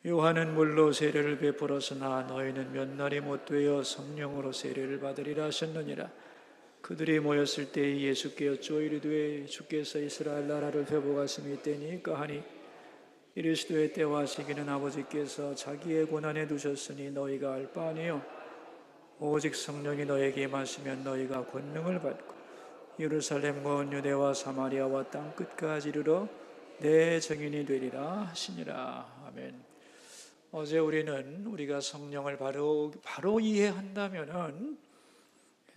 요한은 물로 세례를 베풀었으나 너희는 몇 날이 못 되어 성령으로 세례를 받으리라 하셨느니라. 그들이 모였을 때 예수께 여쭈어 이르되 주께서 이스라엘 나라를 회복하심이 때니까 하니 이르시되 때와 시기는 아버지께서 자기의 권한에 두셨으니 너희가 알 바 아니요 오직 성령이 너에게 임하시면 너희가 권능을 받고 예루살렘과 온 유대와 사마리아와 땅 끝까지 이르러 내 증인이 되리라 하시니라. 아멘. 어제 우리가 성령을 바로 이해한다면은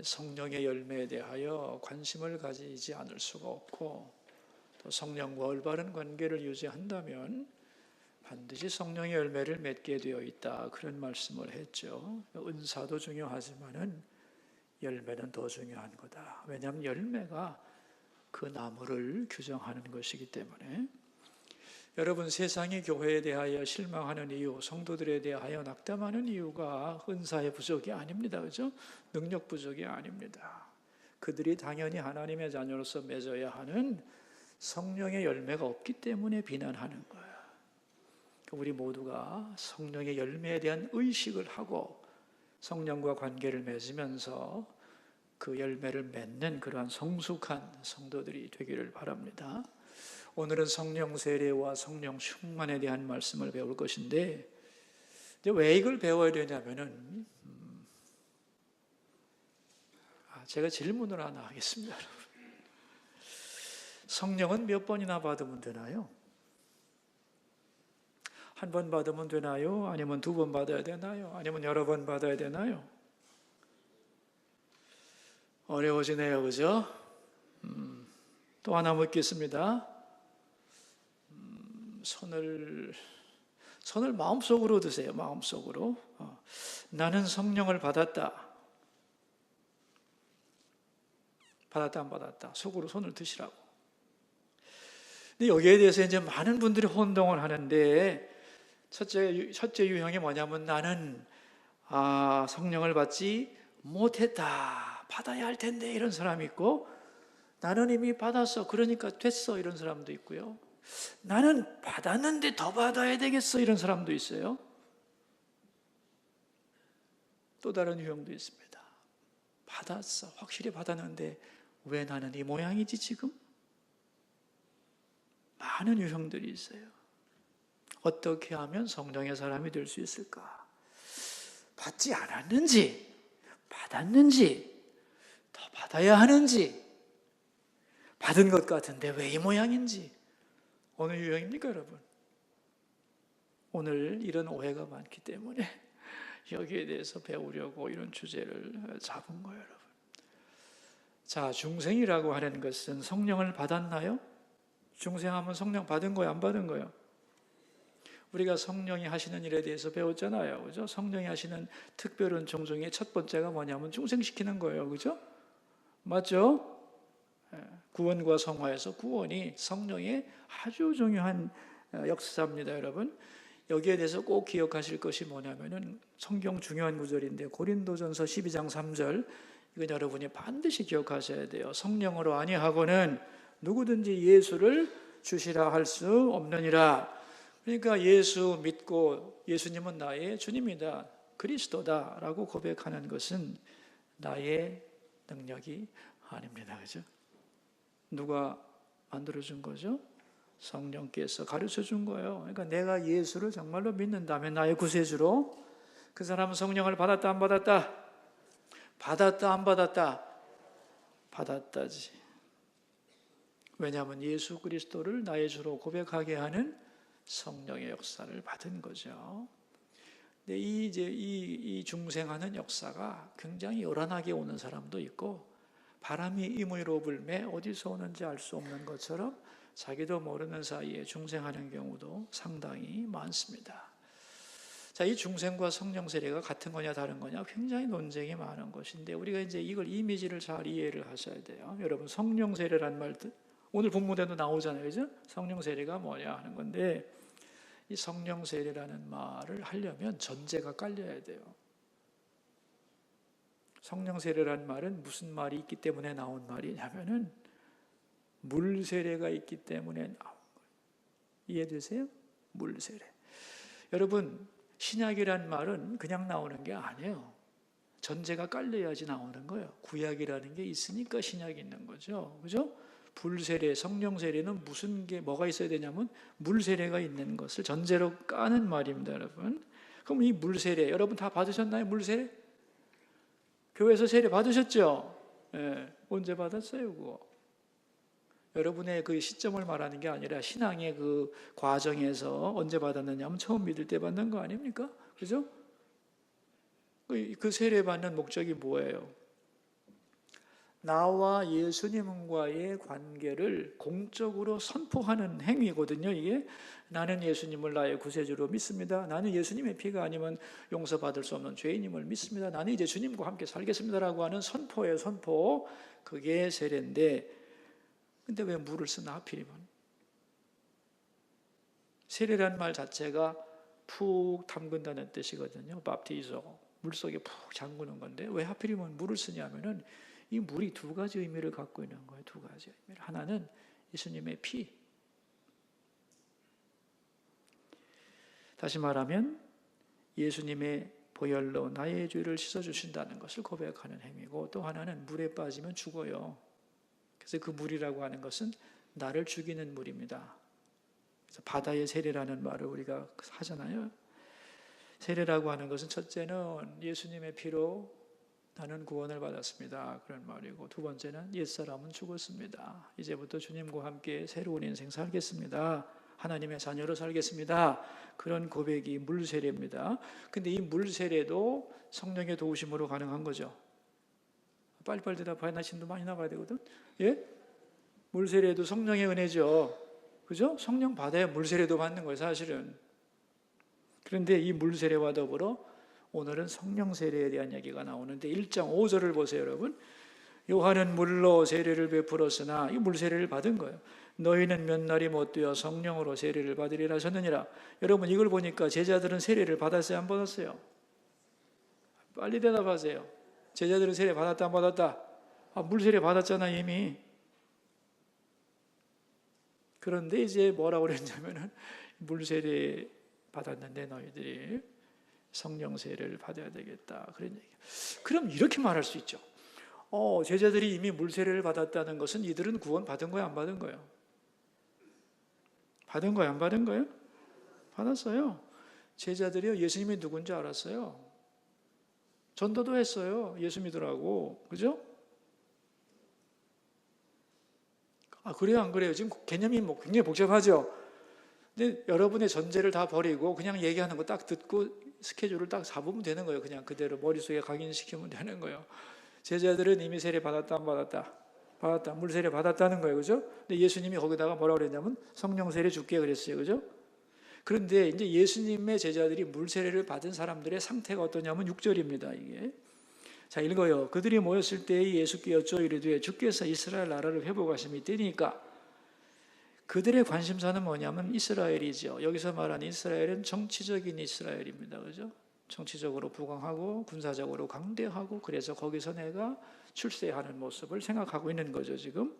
성령의 열매에 대하여 관심을 가지지 않을 수가 없고, 또 성령과 올바른 관계를 유지한다면 반드시 성령의 열매를 맺게 되어 있다, 그런 말씀을 했죠. 은사도 중요하지만은 열매는 더 중요한 거다. 왜냐하면 열매가 그 나무를 규정하는 것이기 때문에. 여러분, 세상이 교회에 대하여 실망하는 이유, 성도들에 대하여 낙담하는 이유가 은사의 부족이 아닙니다. 그죠? 능력 부족이 아닙니다. 그들이 당연히 하나님의 자녀로서 맺어야 하는 성령의 열매가 없기 때문에 비난하는 거예요. 우리 모두가 성령의 열매에 대한 의식을 하고 성령과 관계를 맺으면서 그 열매를 맺는 그러한 성숙한 성도들이 되기를 바랍니다. 오늘은 성령 세례와 성령 충만에 대한 말씀을 배울 것인데, 왜 이걸 배워야 되냐면은 제가 질문을 하나 하겠습니다. 성령은 몇 번이나 받으면 되나요? 한 번 받으면 되나요? 아니면 두 번 받아야 되나요? 아니면 여러 번 받아야 되나요? 어려워지네요, 그죠? 또 하나 묻겠습니다. 손을 마음속으로 드세요. 마음속으로. 나는 성령을 받았다. 받았다, 안 받았다. 속으로 손을 드시라고. 근데 여기에 대해서 이제 많은 분들이 혼동을 하는데, 첫째 유형이 뭐냐면 나는 성령을 받지 못했다. 받아야 할 텐데, 이런 사람이 있고, 나는 이미 받았어. 그러니까 됐어. 이런 사람도 있고요. 나는 받았는데 더 받아야 되겠어, 이런 사람도 있어요. 또 다른 유형도 있습니다. 받았어, 확실히 받았는데 왜 나는 이 모양이지 지금? 많은 유형들이 있어요. 어떻게 하면 성령의 사람이 될 수 있을까? 받지 않았는지, 받았는지, 더 받아야 하는지, 받은 것 같은데 왜 이 모양인지, 어느 유형입니까, 여러분? 오늘 이런 오해가 많기 때문에 여기에 대해서 배우려고 이런 주제를 잡은 거예요, 여러분. 자, 중생이라고 하는 것은 성령을 받았나요? 중생하면 성령 받은 거예요, 안 받은 거예요? 우리가 성령이 하시는 일에 대해서 배웠잖아요, 그죠? 성령이 하시는 특별한 종중의 첫 번째가 뭐냐면 중생시키는 거예요, 그죠? 맞죠? 구원과 성화에서 구원이 성령의 아주 중요한 역사입니다, 여러분. 여기에 대해서 꼭 기억하실 것이 뭐냐면은 성경 중요한 구절인데 고린도전서 12장 3절, 이건 여러분이 반드시 기억하셔야 돼요. 성령으로 아니하고는 누구든지 예수를 주시라 할 수 없느니라. 그러니까 예수 믿고 예수님은 나의 주님이다, 그리스도다라고 고백하는 것은 나의 능력이 아닙니다, 그죠? 누가 만들어준 거죠? 성령께서 가르쳐준 거예요. 그러니까 내가 예수를 정말로 믿는다면, 나의 구세주로, 그 사람은 성령을 받았다, 안 받았다? 받았다, 안 받았다? 받았다지. 왜냐하면 예수 그리스도를 나의 주로 고백하게 하는 성령의 역사를 받은 거죠. 근데 이 중생하는 역사가 굉장히 요란하게 오는 사람도 있고, 바람이 임의로 불매 어디서 오는지 알 수 없는 것처럼 자기도 모르는 사이에 중생하는 경우도 상당히 많습니다. 자, 이 중생과 성령 세례가 같은 거냐 다른 거냐 굉장히 논쟁이 많은 것인데, 우리가 이제 이걸 이미지를 잘 이해를 하셔야 돼요. 여러분, 성령 세례란 말도 오늘 본문에도 나오잖아요, 그죠? 성령 세례가 뭐냐 하는 건데, 이 성령 세례라는 말을 하려면 전제가 깔려야 돼요. 성령 세례라는 말은 무슨 말이 있기 때문에 나온 말이냐면은 물 세례가 있기 때문에 나온 거예요. 이해되세요? 물 세례. 여러분, 신약이란 말은 그냥 나오는 게 아니에요. 전제가 깔려야지 나오는 거예요. 구약이라는 게 있으니까 신약이 있는 거죠. 그죠? 불세례, 성령 세례는 뭐가 있어야 되냐면 물 세례가 있는 것을 전제로 까는 말입니다, 여러분. 그럼 이 물 세례, 여러분 다 받으셨나요? 물 세례? 교회에서 세례 받으셨죠? 예, 언제 받았어요, 그거? 여러분의 그 시점을 말하는 게 아니라 신앙의 그 과정에서 언제 받았느냐 하면 처음 믿을 때 받는 거 아닙니까? 그죠? 그 세례 받는 목적이 뭐예요? 나와 예수님과의 관계를 공적으로 선포하는 행위거든요. 이게 나는 예수님을 나의 구세주로 믿습니다. 나는 예수님의 피가 아니면 용서받을 수 없는 죄인임을 믿습니다. 나는 이제 주님과 함께 살겠습니다라고 하는 선포예요. 선포. 그게 세례인데, 근데 왜 물을 쓰나 하필이면? 세례란 말 자체가 푹 담근다는 뜻이거든요. 밥티zo, 물속에 푹 잠그는 건데 왜 하필이면 물을 쓰냐면은 이 물이 두 가지 의미를 갖고 있는 거예요. 두 가지 의미를. 하나는 예수님의 피. 다시 말하면 예수님의 보혈로 나의 죄를 씻어주신다는 것을 고백하는 행위고, 또 하나는 물에 빠지면 죽어요. 그래서 그 물이라고 하는 것은 나를 죽이는 물입니다. 그래서 바다의 세례라는 말을 우리가 하잖아요. 세례라고 하는 것은 첫째는 예수님의 피로 나는 구원을 받았습니다, 그런 말이고, 두 번째는 옛사람은 죽었습니다. 이제부터 주님과 함께 새로운 인생 살겠습니다. 하나님의 자녀로 살겠습니다. 그런 고백이 물세례입니다. 근데 이 물세례도 성령의 도우심으로 가능한 거죠. 빨리빨리 대답해야 나 진도 많이 나가야 되거든. 예? 물세례도 성령의 은혜죠. 그죠? 성령 받아야 물세례도 받는 거예요, 사실은. 그런데 이 물세례와 더불어 오늘은 성령 세례에 대한 얘기가 나오는데 1장 5절을 보세요, 여러분. 요한은 물로 세례를 베풀었으나 이 물세례를 받은 거예요. 너희는 몇 날이 못 되어 성령으로 세례를 받으리라 하셨느니라. 여러분, 이걸 보니까 제자들은 세례를 받았어요, 안 받았어요? 빨리 대답하세요. 제자들은 세례 받았다, 안 받았다? 물세례 받았잖아, 이미. 그런데 이제 뭐라고 그랬냐면은 물세례 받았는데 너희들이 성령 세례를 받아야 되겠다, 그런 얘기. 그럼 이렇게 말할 수 있죠. 제자들이 이미 물세례를 받았다는 것은 이들은 구원 받은 거야, 안 받은 거예요? 받은 거야, 안 받은 거예요? 받았어요. 제자들이요, 예수님이 누군지 알았어요. 전도도 했어요, 예수 믿으라고. 그죠? 그래요, 안 그래요? 지금 개념이 굉장히 복잡하죠? 근데 여러분의 전제를 다 버리고 그냥 얘기하는 거 딱 듣고 스케줄을 딱 잡으면 되는 거예요. 그냥 그대로 머릿속에 각인시키면 되는 거예요. 제자들은 이미 세례 받았다, 안 받았다? 받았다. 물세례 받았다는 거예요. 그죠? 근데 예수님이 거기다가 뭐라고 그랬냐면 성령 세례 줄게 그랬어요. 그죠? 그런데 이제 예수님의 제자들이 물세례를 받은 사람들의 상태가 어떠냐면 6절입니다. 이게. 자, 읽어요. 그들이 모였을 때 예수께 여쭈어 이르되 주께서 이스라엘 나라를 회복하심이 되니까. 그들의 관심사는 뭐냐면 이스라엘이죠. 여기서 말하는 이스라엘은 정치적인 이스라엘입니다. 그죠? 정치적으로 부강하고 군사적으로 강대하고, 그래서 거기서 내가 출세하는 모습을 생각하고 있는 거죠, 지금.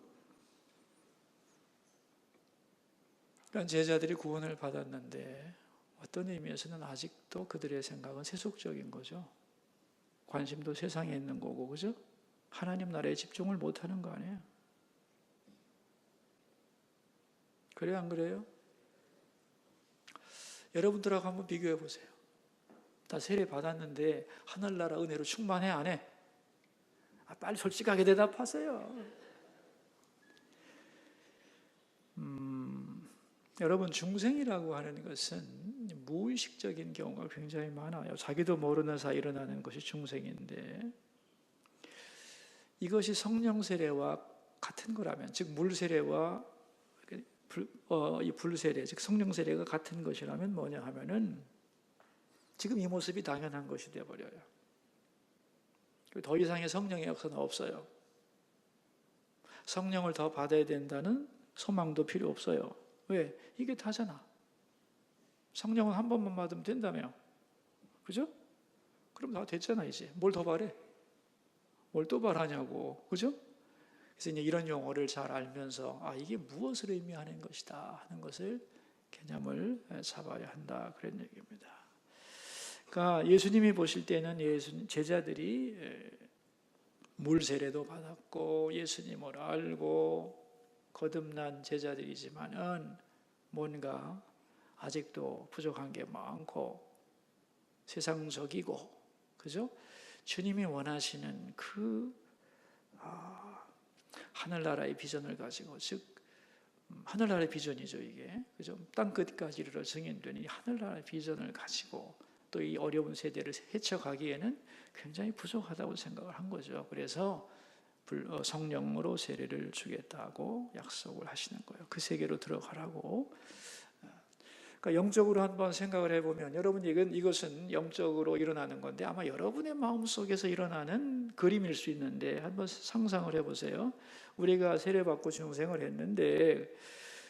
그러니까 제자들이 구원을 받았는데 어떤 의미에서는 아직도 그들의 생각은 세속적인 거죠. 관심도 세상에 있는 거고, 그죠? 하나님 나라에 집중을 못하는 거 아니에요? 그래요, 안 그래요? 여러분들하고 한번 비교해 보세요. 나 세례 받았는데 하늘나라 은혜로 충만해, 안 해? 빨리 솔직하게 대답하세요. 여러분, 중생이라고 하는 것은 무의식적인 경우가 굉장히 많아요. 자기도 모르는 사이 일어나는 것이 중생인데, 이것이 성령 세례와 같은 거라면, 즉 물세례와 이 불세례, 즉 성령 세례가 같은 것이라면 뭐냐 하면은 지금 이 모습이 당연한 것이 되어버려요. 더 이상의 성령의 역사는 없어요. 성령을 더 받아야 된다는 소망도 필요 없어요. 왜? 이게 다잖아. 성령은 한 번만 받으면 된다며. 그죠? 그럼 다 됐잖아, 이제. 뭘 더 바래? 뭘 또 바라냐고. 그죠? 그래서 이제 이런 용어를 잘 알면서 이게 무엇을 의미하는 것이다 하는 것을 개념을 잡아야 한다, 그런 얘기입니다. 그러니까 예수님이 보실 때는 제자들이 물 세례도 받았고 예수님을 알고 거듭난 제자들이지만은 뭔가 아직도 부족한 게 많고 세상적이고, 그죠? 주님이 원하시는 그 하늘나라의 비전을 가지고, 즉 하늘나라의 비전이죠 이게, 그죠? 땅끝까지 이르러 증인되는 이 하늘나라의 비전을 가지고 또 이 어려운 세대를 헤쳐가기에는 굉장히 부족하다고 생각을 한 거죠. 그래서 성령으로 세례를 주겠다고 약속을 하시는 거예요. 그 세계로 들어가라고. 그러니까 영적으로 한번 생각을 해보면, 여러분 이것은 영적으로 일어나는 건데 아마 여러분의 마음속에서 일어나는 그림일 수 있는데 한번 상상을 해보세요. 우리가 세례받고 중생을 했는데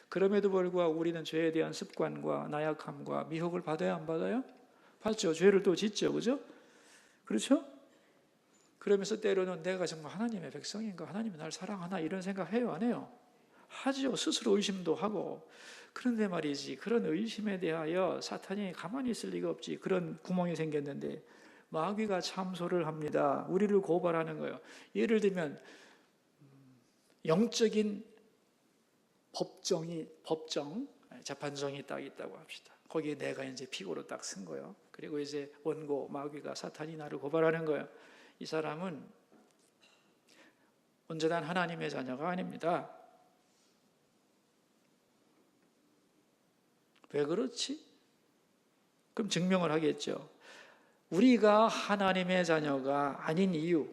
그럼에도 불구하고 우리는 죄에 대한 습관과 나약함과 미혹을 받아야 안 받아요? 받죠. 죄를 또 짓죠. 그죠? 그렇죠? 그러면서 때로는 내가 정말 하나님의 백성인가? 하나님이 날 사랑하나? 이런 생각 해요? 안 해요? 하죠. 스스로 의심도 하고. 그런데 말이지, 그런 의심에 대하여 사탄이 가만히 있을 리가 없지. 그런 구멍이 생겼는데 마귀가 참소를 합니다. 우리를 고발하는 거예요. 예를 들면 영적인 법정, 재판정이 딱 있다고 합시다. 거기에 내가 이제 피고로 딱 쓴 거예요. 그리고 이제 원고 마귀가, 사탄이 나를 고발하는 거예요. 이 사람은 온전한 하나님의 자녀가 아닙니다. 왜 그렇지? 그럼 증명을 하겠죠. 우리가 하나님의 자녀가 아닌 이유,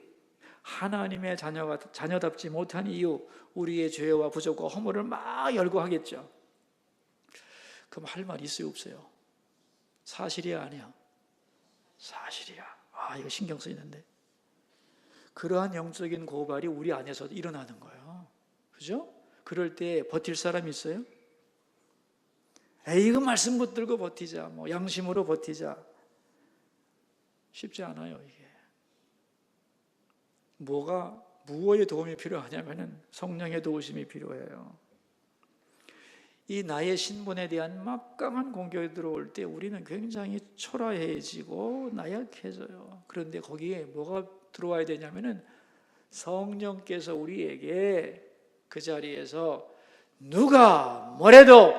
하나님의 자녀답지 못한 이유, 우리의 죄와 부족과 허물을 막 열거하겠죠. 그럼 할 말 있어요, 없어요? 사실이야, 아니야? 사실이야. 이거 신경 쓰이는데. 그러한 영적인 고발이 우리 안에서 일어나는 거예요. 그죠? 그럴 때 버틸 사람이 있어요? 이거 말씀 붙들고 버티자, 양심으로 버티자. 쉽지 않아요, 이게. 무엇의 도움이 필요하냐면은 성령의 도우심이 필요해요. 이 나의 신분에 대한 막강한 공격이 들어올 때 우리는 굉장히 초라해지고 나약해져요. 그런데 거기에 뭐가 들어와야 되냐면은 성령께서 우리에게 그 자리에서 누가 뭐래도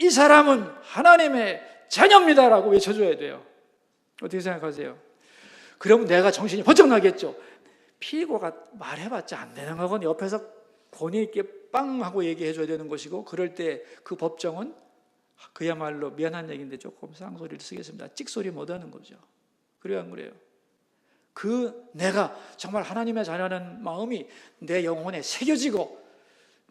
이 사람은 하나님의 자녀입니다라고 외쳐줘야 돼요. 어떻게 생각하세요? 그러면 내가 정신이 번쩍 나겠죠. 피고가 말해봤자 안 되는 거건 옆에서 권위 있게 빵 하고 얘기해줘야 되는 것이고, 그럴 때 그 법정은 그야말로 미안한 얘기인데 조금 쌍소리를 쓰겠습니다. 찍소리 못하는 거죠. 그래요, 안 그래요? 내가 정말 하나님의 자녀라는 마음이 내 영혼에 새겨지고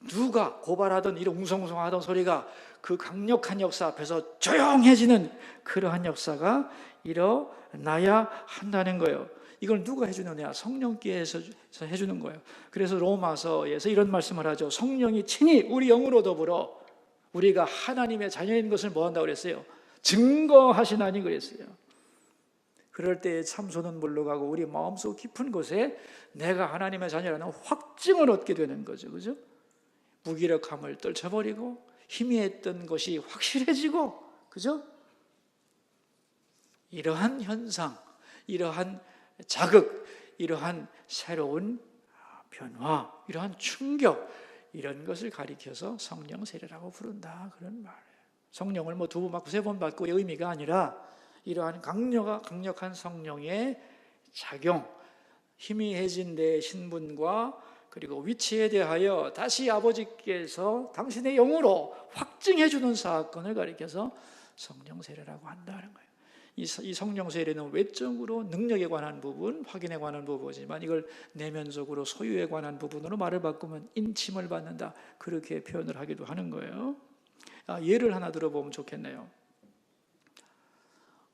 누가 고발하던 이런 웅성웅성하던 소리가 그 강력한 역사 앞에서 조용해지는 그러한 역사가 일어나야 한다는 거예요. 이걸 누가 해주느냐? 성령께서 해주는 거예요. 그래서 로마서에서 이런 말씀을 하죠. 성령이 친히 우리 영으로 더불어 우리가 하나님의 자녀인 것을 뭐 한다고 그랬어요? 증거하시나니 그랬어요. 그럴 때 참소는 물러가고 우리 마음속 깊은 곳에 내가 하나님의 자녀라는 확증을 얻게 되는 거죠. 그죠? 무기력함을 떨쳐버리고 희미했던 것이 확실해지고, 그죠? 이러한 현상, 이러한 자극, 이러한 새로운 변화, 이러한 충격, 이런 것을 가리켜서 성령 세례라고 부른다, 그런 말이에요. 성령을 2번 받고 3번 받고의 의미가 아니라 이러한 강력한 성령의 작용, 희미해진 내 신분과 그리고 위치에 대하여 다시 아버지께서 당신의 영으로 확증해 주는 사건을 가리켜서 성령 세례라고 한다는 거예요. 이 성령 세례는 외적으로 능력에 관한 부분, 확인에 관한 부분이지만 이걸 내면적으로 소유에 관한 부분으로 말을 바꾸면 인침을 받는다, 그렇게 표현을 하기도 하는 거예요. 예를 하나 들어보면 좋겠네요.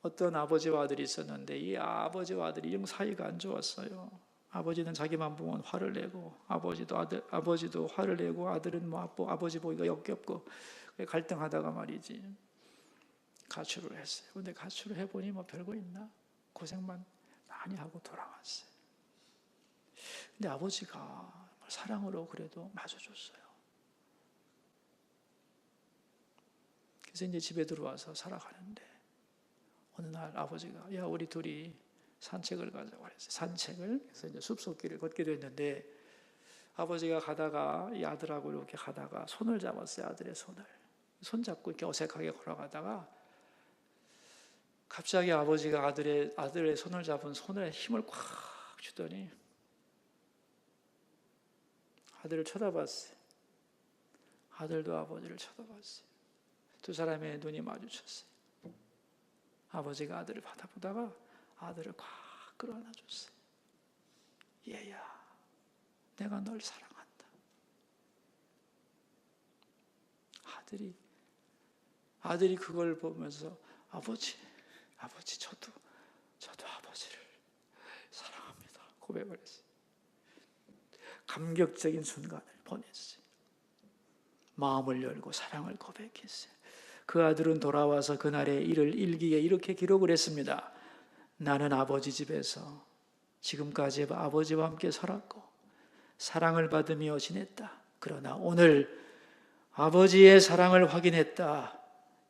어떤 아버지와 아들이 있었는데 이 아버지와 아들이 영 사이가 안 좋았어요. 아버지는 자기만 보면 화를 내고 아버지도 화를 내고 아들은 아버지 보기가 역겹고 갈등하다가 말이지 가출을 했어요. 근데 가출을 해보니 별거 있나? 고생만 많이 하고 돌아왔어요. 근데 아버지가 사랑으로 그래도 맞아줬어요. 그래서 이제 집에 들어와서 살아가는데 어느 날 아버지가 야 우리 둘이 산책을 가자고 그랬어요. 산책을. 그래서 이제 숲속길을 걷게 됐는데 아버지가 가다가 이 아들하고 이렇게 가다가 손을 잡았어요. 아들의 손을. 손잡고 이렇게 어색하게 걸어가다가 갑자기 아버지가 아들의 손을 잡은 손에 힘을 꽉 주더니 아들을 쳐다봤어요. 아들도 아버지를 쳐다봤어요. 두 사람의 눈이 마주쳤어요. 아버지가 아들을 받아보다가 아들을 꽉 끌어안아줬어요. 얘야, 내가 널 사랑한다. 아들이 그걸 보면서 아버지 저도 아버지를 사랑합니다. 고백을 했어요. 감격적인 순간을 보냈어요. 마음을 열고 사랑을 고백했어요. 그 아들은 돌아와서 그날의 일을 일기에 이렇게 기록을 했습니다. 나는 아버지 집에서 지금까지 아버지와 함께 살았고 사랑을 받으며 지냈다. 그러나 오늘 아버지의 사랑을 확인했다.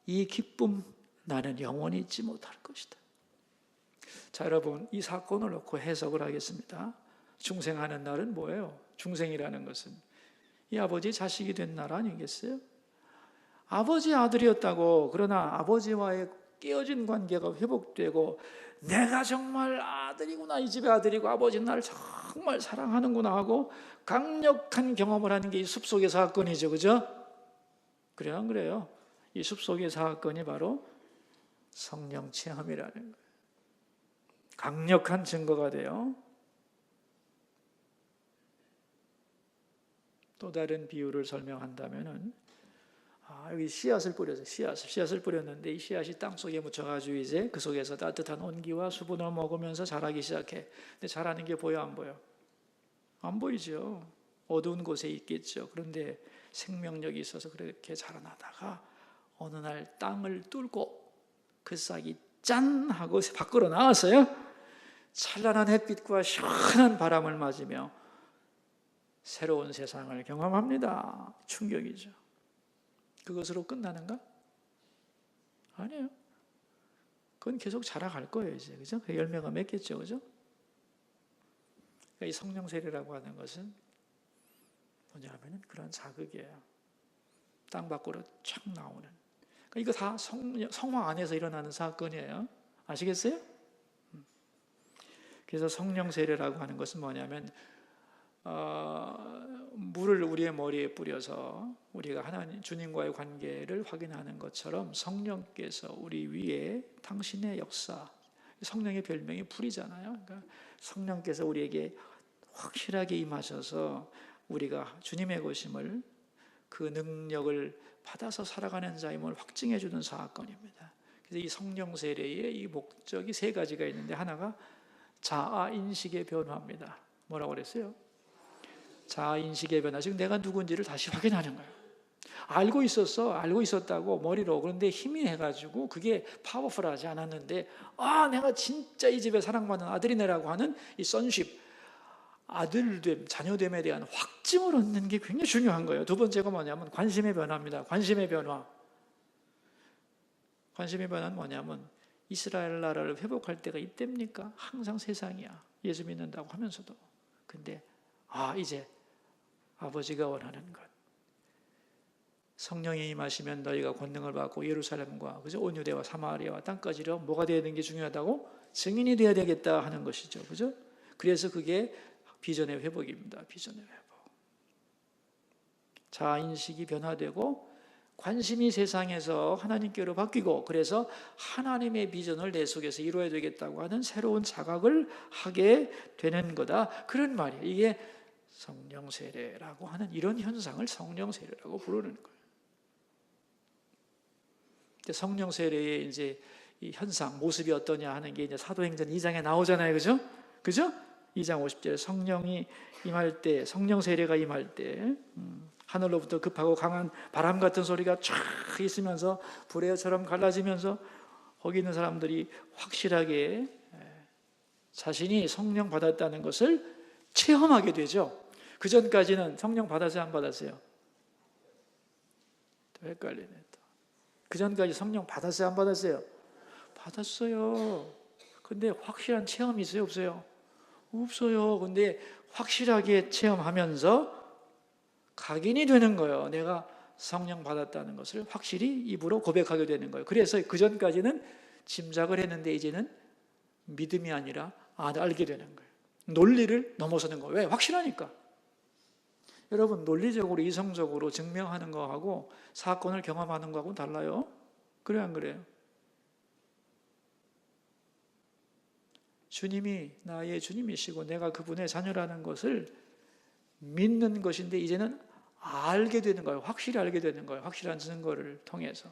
이 기쁨 나는 영원히 잊지 못할 것이다. 자, 여러분, 이 사건을 놓고 해석을 하겠습니다. 중생하는 날은 뭐예요? 중생이라는 것은 이 아버지 자식이 된 날 아니겠어요? 아버지 아들이었다고. 그러나 아버지와의 깨어진 관계가 회복되고 내가 정말 아들이구나, 이 집의 아들이고 아버지는 나를 정말 사랑하는구나 하고 강력한 경험을 하는 게 이 숲속의 사건이죠. 그죠? 그래요, 안 그래요? 이 숲속의 사건이 바로 성령 체험이라는 거예요. 강력한 증거가 돼요. 또 다른 비유를 설명한다면은 여기 씨앗을 뿌렸어요. 씨앗을 뿌렸는데 이 씨앗이 땅 속에 묻혀가지고 이제 그 속에서 따뜻한 온기와 수분을 먹으면서 자라기 시작해. 근데 자라는 게 보여, 안 보여? 안 보이죠. 어두운 곳에 있겠죠. 그런데 생명력이 있어서 그렇게 자라나다가 어느 날 땅을 뚫고 그 싹이 짠 하고 밖으로 나왔어요. 찬란한 햇빛과 시원한 바람을 맞으며 새로운 세상을 경험합니다. 충격이죠. 그것으로 끝나는가? 아니에요. 그건 계속 자라갈 거예요, 이제. 그죠? 그 열매가 맺겠죠, 그죠? 그러니까 이 성령 세례라고 하는 것은 뭐냐면은 그런 자극이에요. 땅 밖으로 쫙 나오는. 그러니까 이거 다 성화 안에서 일어나는 사건이에요. 아시겠어요? 그래서 성령 세례라고 하는 것은 뭐냐면 물을 우리의 머리에 뿌려서 우리가 하나님 주님과의 관계를 확인하는 것처럼 성령께서 우리 위에 당신의 역사, 성령의 별명이 불이잖아요. 그러니까 성령께서 우리에게 확실하게 임하셔서 우리가 주님의 것임을, 그 능력을 받아서 살아가는 자임을 확증해 주는 사건입니다. 그래서 이 성령 세례의 이 목적이 세 가지가 있는데 하나가 자아 인식의 변화입니다. 뭐라고 그랬어요? 자아 인식의 변화. 지금 내가 누군지를 다시 확인하는 거예요. 알고 있었다고 머리로. 그런데 힘이 해가지고 그게 파워풀하지 않았는데 내가 진짜 이 집에 사랑받는 아들이네라고 하는 이 sonship, 아들됨, 자녀됨에 대한 확증을 얻는 게 굉장히 중요한 거예요. 두 번째가 뭐냐면 관심의 변화입니다. 관심의 변화. 관심의 변화는 뭐냐면 이스라엘 나라를 회복할 때가 이때입니까? 항상 세상이야. 예수 믿는다고 하면서도. 근데 이제 아버지가 원하는 것, 성령이 임하시면 너희가 권능을 받고 예루살렘과 그죠? 온 유대와 사마리아와 땅까지 이르러 뭐가 되어야 되는 게 중요하다고? 증인이 되어야 되겠다 하는 것이죠. 그죠? 그래서 그게 비전의 회복입니다. 비전의 회복. 자아인식이 변화되고 관심이 세상에서 하나님께로 바뀌고, 그래서 하나님의 비전을 내 속에서 이루어야 되겠다고 하는 새로운 자각을 하게 되는 거다. 그런 말이에요. 이게 성령 세례라고 하는 이런 현상을 성령 세례라고 부르는 거예요. 성령 세례의 이제 이 현상, 모습이 어떠냐 하는 게 이제 사도행전 2장에 나오잖아요. 그죠? 그죠? 2장 50절에 성령이 임할 때, 성령 세례가 임할 때, 하늘로부터 급하고 강한 바람 같은 소리가 쫙 있으면서 불의처럼 갈라지면서 거기 있는 사람들이 확실하게 자신이 성령 받았다는 것을 체험하게 되죠. 그 전까지는 성령 받았어요, 안 받았어요? 또 헷갈리네. 그 전까지 성령 받았어요, 안 받았어요? 받았어요. 근데 확실한 체험이 있어요, 없어요? 없어요. 근데 확실하게 체험하면서 각인이 되는 거예요. 내가 성령 받았다는 것을 확실히 입으로 고백하게 되는 거예요. 그래서 그 전까지는 짐작을 했는데 이제는 믿음이 아니라 알게 되는 거예요. 논리를 넘어서는 거예요. 왜? 확실하니까. 여러분, 논리적으로 이성적으로 증명하는 거하고 사건을 경험하는 거하고는 달라요. 그래요, 안 그래요? 주님이 나의 주님이시고 내가 그분의 자녀라는 것을 믿는 것인데 이제는 알게 되는 거예요. 확실히 알게 되는 거예요. 확실한 증거를 통해서.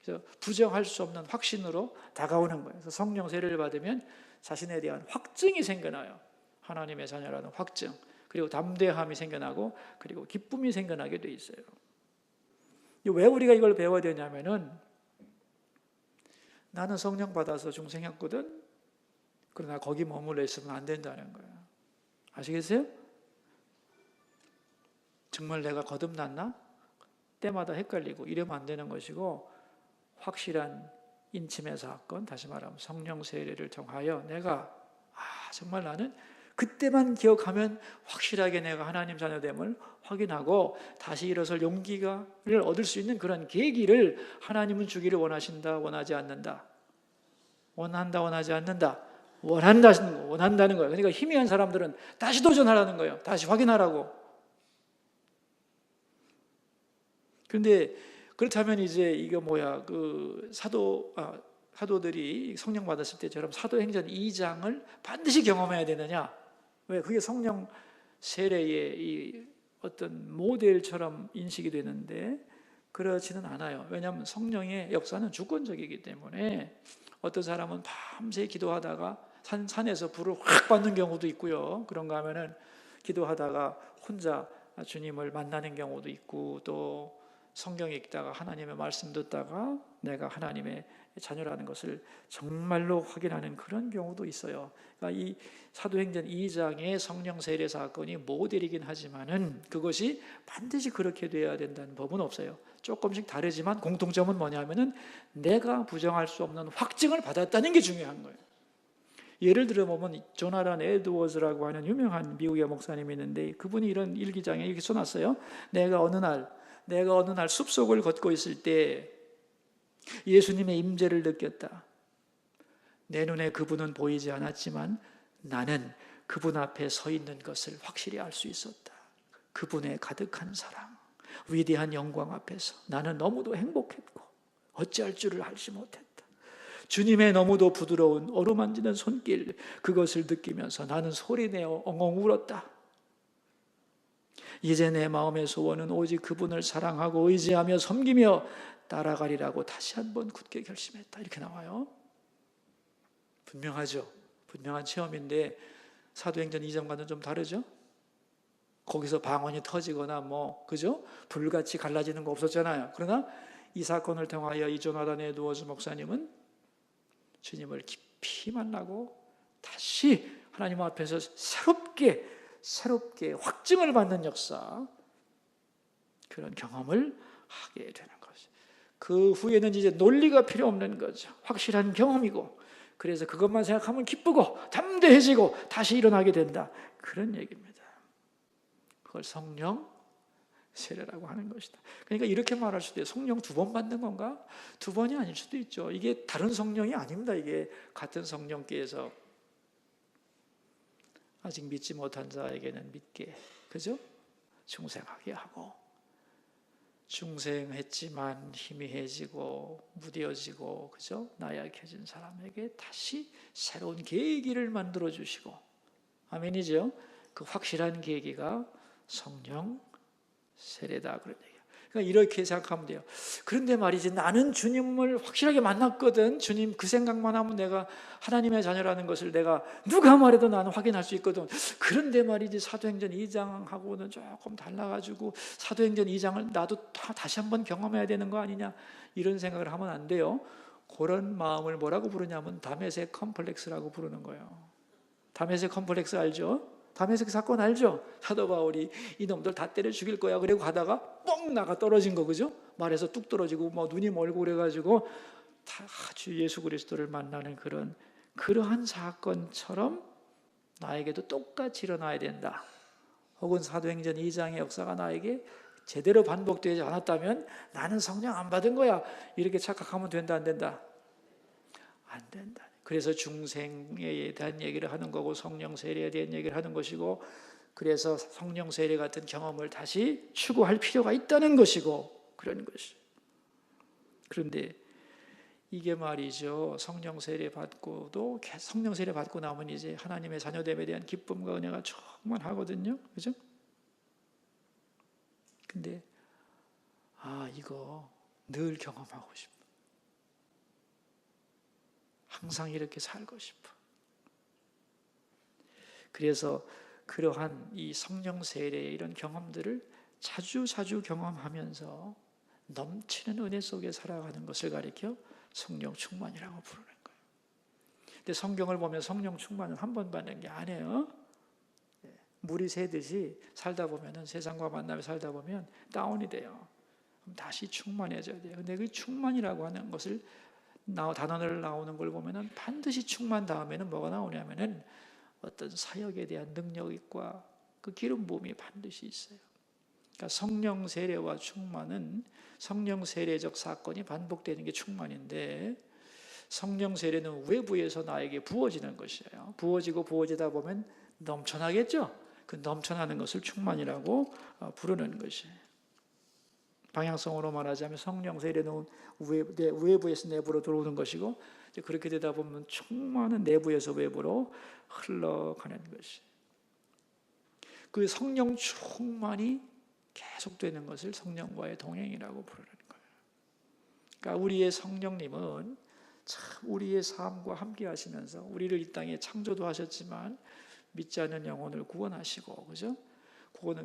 그래서 부정할 수 없는 확신으로 다가오는 거예요. 그래서 성령 세례를 받으면 자신에 대한 확증이 생겨나요. 하나님의 자녀라는 확증. 그리고 담대함이 생겨나고 그리고 기쁨이 생겨나게 돼 있어요. 왜 우리가 이걸 배워야 되냐면은 나는 성령 받아서 중생했거든. 그러나 거기 머물러 있으면 안 된다는 거예요. 아시겠어요? 정말 내가 거듭났나? 때마다 헷갈리고 이러면 안 되는 것이고 확실한 인침의 사건, 다시 말하면 성령 세례를 통하여 내가 정말 나는 그때만 기억하면 확실하게 내가 하나님 자녀됨을 확인하고 다시 일어설 용기를 얻을 수 있는 그런 계기를 하나님은 주기를 원하신다, 원하지 않는다. 원한다, 원하지 않는다. 원한다는 거예요. 그러니까 희미한 사람들은 다시 도전하라는 거예요. 다시 확인하라고. 그런데 그렇다면 이제 이거 그 사도들이 성령 받았을 때처럼 사도행전 2장을 반드시 경험해야 되느냐? 왜? 그게 성령 세례의 이 어떤 모델처럼 인식이 되는데 그렇지는 않아요. 왜냐하면 성령의 역사는 주권적이기 때문에 어떤 사람은 밤새 기도하다가 산에서 불을 확 받는 경우도 있고요. 그런가 하면은 기도하다가 혼자 주님을 만나는 경우도 있고 또 성경에 읽다가 하나님의 말씀 듣다가 내가 하나님의 자녀라는 것을 정말로 확인하는 그런 경우도 있어요. 그러니까 이 사도행전 2장의 성령 세례 사건이 모델이긴 하지만은 그것이 반드시 그렇게 돼야 된다는 법은 없어요. 조금씩 다르지만 공통점은 뭐냐면은 내가 부정할 수 없는 확증을 받았다는 게 중요한 거예요. 예를 들어 보면 조나단 에드워즈라고 하는 유명한 미국의 목사님이 있는데 그분이 이런 일기장에 이렇게 써놨어요. 내가 어느 날 숲속을 걷고 있을 때 예수님의 임재를 느꼈다. 내 눈에 그분은 보이지 않았지만 나는 그분 앞에 서 있는 것을 확실히 알 수 있었다. 그분의 가득한 사랑, 위대한 영광 앞에서 나는 너무도 행복했고 어찌할 줄을 알지 못했다. 주님의 너무도 부드러운 어루만지는 손길, 그것을 느끼면서 나는 소리내어 엉엉 울었다. 이제 내 마음의 소원은 오직 그분을 사랑하고 의지하며 섬기며 따라가리라고 다시 한번 굳게 결심했다. 이렇게 나와요. 분명하죠. 분명한 체험인데 사도행전 2장과는 좀 다르죠. 거기서 방언이 터지거나 그죠? 불같이 갈라지는 거 없었잖아요. 그러나 이 사건을 통하여 이 조나단 에드워즈 목사님은 주님을 깊이 만나고 다시 하나님 앞에서 새롭게 확증을 받는 역사, 그런 경험을 하게 되는 거죠. 그 후에는 이제 논리가 필요 없는 거죠. 확실한 경험이고, 그래서 그것만 생각하면 기쁘고 담대해지고 다시 일어나게 된다. 그런 얘기입니다. 그걸 성령 세례라고 하는 것이다. 그러니까 이렇게 말할 수도 있어요. 성령 2번 받는 건가? 2번이 아닐 수도 있죠. 이게 다른 성령이 아닙니다. 이게 같은 성령께서 아직 믿지 못한 자에게는 믿게, 그죠? 중생하게 하고, 중생했지만 희미해지고 무뎌지고, 그죠? 나약해진 사람에게 다시 새로운 계기를 만들어 주시고, 아멘이죠? 그 확실한 계기가 성령 세례다, 그런 얘기예요. 그러니까 이렇게 생각하면 돼요. 그런데 말이지, 나는 주님을 확실하게 만났거든. 주님 그 생각만 하면 내가 하나님의 자녀라는 것을 내가 누가 말해도 나는 확인할 수 있거든. 그런데 말이지, 사도행전 2장하고는 조금 달라가지고 사도행전 2장을 나도 다시 한번 경험해야 되는 거 아니냐, 이런 생각을 하면 안 돼요. 그런 마음을 뭐라고 부르냐면 다메섹 컴플렉스라고 부르는 거예요. 다메섹 컴플렉스 알죠? 다메섹 사건 알죠? 사도 바울이 이놈들 다 때려 죽일 거야 그리고 가다가 뻥 나가 떨어진 거, 그죠? 말에서 뚝 떨어지고 뭐 눈이 멀고 그래가지고 다 아주 예수 그리스도를 만나는 그러한 사건처럼 나에게도 똑같이 일어나야 된다. 혹은 사도행전 2장의 역사가 나에게 제대로 반복되지 않았다면 나는 성령 안 받은 거야 이렇게 착각하면 된다, 안 된다? 안 된다. 그래서 중생에 대한 얘기를 하는 거고 성령 세례에 대한 얘기를 하는 것이고, 그래서 성령 세례 같은 경험을 다시 추구할 필요가 있다는 것이고 그런 것이. 그런데 이게 말이죠, 성령 세례 받고도 성령 세례 받고 나면 이제 하나님의 자녀됨에 대한 기쁨과 은혜가 충만하거든요, 그죠? 근데 이거 늘 경험하고 싶어. 항상 이렇게 살고 싶어. 그래서 그러한 이 성령 세례의 이런 경험들을 자주 경험하면서 넘치는 은혜 속에 살아가는 것을 가리켜 성령 충만이라고 부르는 거예요. 근데 성경을 보면 성령 충만은 한 번 받는 게 아니에요. 물이 새듯이 살다 보면은, 세상과 만나며 살다 보면 다운이 돼요. 그럼 다시 충만해져야 돼요. 근데 그 충만이라고 하는 것을 단원을 나오는 걸 보면은 반드시 충만 다음에는 뭐가 나오냐면은 어떤 사역에 대한 능력과 그 기름 부음이 반드시 있어요. 그러니까 성령 세례와 충만은 성령 세례적 사건이 반복되는 게 충만인데, 성령 세례는 외부에서 나에게 부어지는 것이에요. 부어지다 보면 넘쳐나겠죠. 그 넘쳐나는 것을 충만이라고 부르는 것이에요. 방향성으로 말하자면 성령 세례는 외부에서 내부로 들어오는 것이고, 그렇게 되다 보면 충만은 내부에서 외부로 흘러가는 것이. 그 성령 충만이 계속되는 것을 성령과의 동행이라고 부르는 거예요. 그러니까 우리의 성령님은 참 우리의 삶과 함께 하시면서 우리를 이 땅에 창조도 하셨지만 믿지 않는 영혼을 구원하시고, 그죠?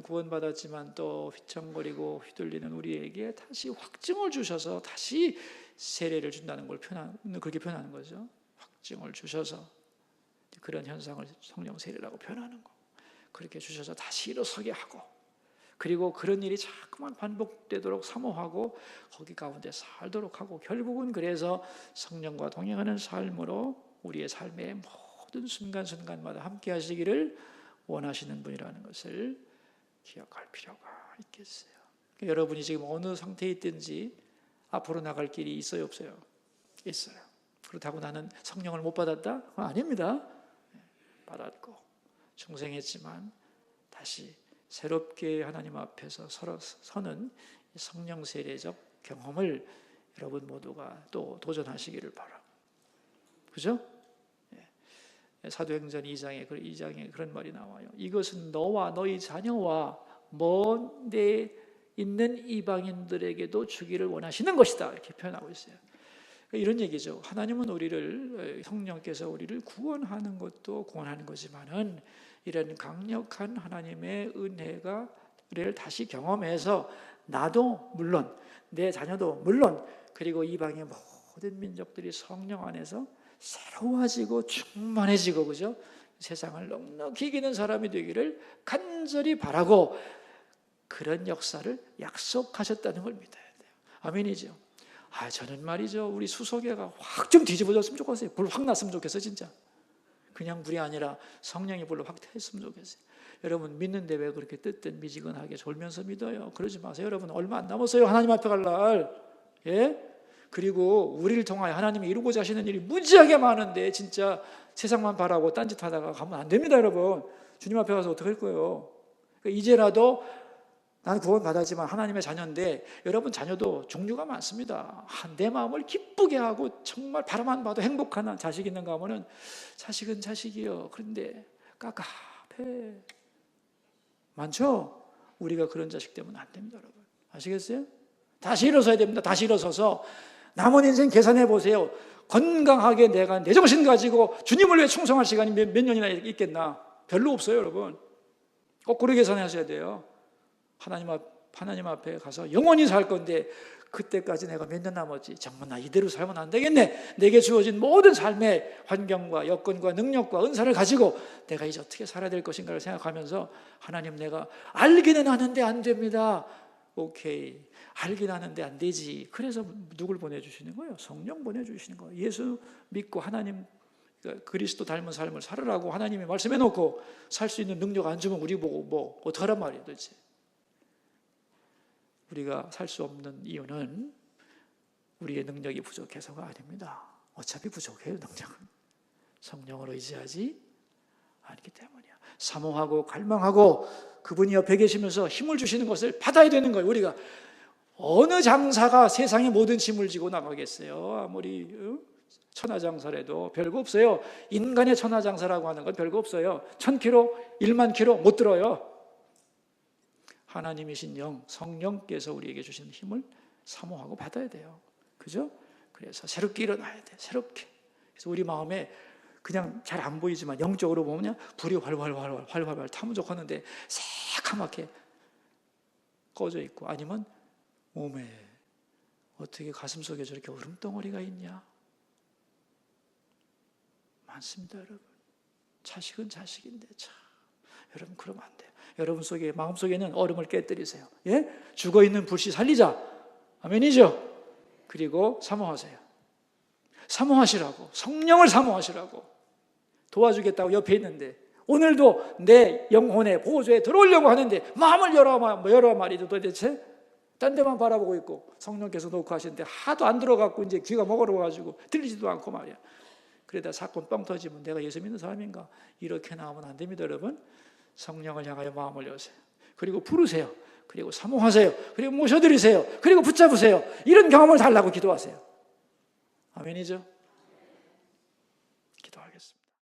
구원받았지만 또 휘청거리고 휘둘리는 우리에게 다시 확증을 주셔서 다시 세례를 준다는 걸 그렇게 표현하는 거죠. 확증을 주셔서 그런 현상을 성령 세례라고 표현하는 거. 그렇게 주셔서 다시 일어서게 하고, 그리고 그런 일이 자꾸만 반복되도록 사모하고 거기 가운데 살도록 하고, 결국은 그래서 성령과 동행하는 삶으로 우리의 삶의 모든 순간순간마다 함께 하시기를 원하시는 분이라는 것을 기억할 필요가 있겠어요. 그러니까 여러분이 지금 어느 상태에 있든지 앞으로 나갈 길이 있어요, 없어요? 있어요. 그렇다고 나는 성령을 못 받았다? 아닙니다. 받았고 중생했지만 다시 새롭게 하나님 앞에서 서는 성령 세례적 경험을 여러분 모두가 또 도전하시기를 바랍니다. 그죠? 사도행전 2장에 그런 말이 나와요. 이것은 너와 너희 자녀와 먼 데 있는 이방인들에게도 주기를 원하시는 것이다, 이렇게 표현하고 있어요. 이런 얘기죠. 하나님은 성령께서 우리를 구원하는 것도 구원하는 거지만은 이런 강력한 하나님의 은혜를 다시 경험해서 나도 물론 내 자녀도 물론 그리고 이방의 모든 민족들이 성령 안에서 새로워지고 충만해지고, 그죠? 세상을 넉넉히 이기는 사람이 되기를 간절히 바라고 그런 역사를 약속하셨다는 걸 믿어야 돼요. 아멘이죠. 저는 말이죠, 우리 수소계가 확 좀 뒤집어졌으면 좋겠어요. 불 확 났으면 좋겠어요. 진짜 그냥 불이 아니라 성령이 불로 확 탔으면 좋겠어요. 여러분 믿는데 왜 그렇게 뜨뜻미지근하게 졸면서 믿어요? 그러지 마세요. 여러분 얼마 안 남았어요, 하나님 앞에 갈 날. 예? 그리고 우리를 통하여 하나님이 이루고자 하시는 일이 무지하게 많은데 진짜 세상만 바라고 딴짓하다가 가면 안 됩니다. 여러분 주님 앞에 가서 어떻게 할 거예요? 그러니까 이제라도 나는 구원 받았지만 하나님의 자녀인데, 여러분 자녀도 종류가 많습니다. 내 마음을 기쁘게 하고 정말 바라만 봐도 행복한 자식 있는가 하면은 자식은 자식이요, 그런데 깝깝해 많죠? 우리가 그런 자식 되면 안 됩니다. 여러분 아시겠어요? 다시 일어서야 됩니다. 다시 일어서서 남은 인생 계산해 보세요. 건강하게 내가 내 정신 가지고 주님을 위해 충성할 시간이 몇 년이나 있겠나? 별로 없어요. 여러분 거꾸로 계산하셔야 돼요. 하나님 앞에 가서 영원히 살 건데 그때까지 내가 몇 년 남았지? 정말 나 이대로 살면 안 되겠네. 내게 주어진 모든 삶의 환경과 여건과 능력과 은사를 가지고 내가 이제 어떻게 살아야 될 것인가를 생각하면서 하나님, 내가 알기는 아는데 안 됩니다. 오케이, 알긴 아는데 안 되지. 그래서 누굴 보내주시는 거예요? 성령 보내주시는 거예요. 예수 믿고 하나님, 그리스도 닮은 삶을 살으라고 하나님이 말씀해놓고 살 수 있는 능력 안 주면 우리 보고 뭐 어떡하란 말이에요 도대체. 우리가 살 수 없는 이유는 우리의 능력이 부족해서가 아닙니다. 어차피 부족해요. 능력은 성령으로 의지하지 않기 때문이야. 사모하고 갈망하고 그분이 옆에 계시면서 힘을 주시는 것을 받아야 되는 거예요. 우리가 어느 장사가 세상의 모든 짐을 지고 나가겠어요? 아무리 천하장사라도 별거 없어요. 인간의 천하장사라고 하는 건 별거 없어요. 1000km, 10000km 못 들어요. 하나님이신 영, 성령께서 우리에게 주시는 힘을 사모하고 받아야 돼요. 그죠? 그래서 새롭게 일어나야 돼. 새롭게. 그래서 우리 마음에 그냥 잘 안 보이지만 영적으로 보면 불이 활활 타무족하는데 새카맣게 꺼져 있고, 아니면 몸에 어떻게 가슴 속에 저렇게 얼음덩어리가 있냐? 많습니다, 여러분. 자식은 자식인데 참, 여러분 그러면 안 돼요. 여러분 속에, 마음 속에는 얼음을 깨뜨리세요. 예? 죽어 있는 불씨 살리자. 아멘이죠? 그리고 사모하세요. 사모하시라고, 성령을 사모하시라고. 도와주겠다고 옆에 있는데 오늘도 내 영혼의 보호조에 들어오려고 하는데 마음을 열어 말이죠. 도대체 딴 데만 바라보고 있고 성령께서 놓고 하시는데 하도 안 들어갔고 이제 귀가 먹어가지고 들리지도 않고 말이야. 그러다 사건 뻥 터지면 내가 예수 믿는 사람인가? 이렇게 나오면 안 됩니다, 여러분. 성령을 향하여 마음을 여세요. 그리고 부르세요. 그리고 사모하세요. 그리고 모셔드리세요. 그리고 붙잡으세요. 이런 경험을 달라고 기도하세요. 아멘이죠?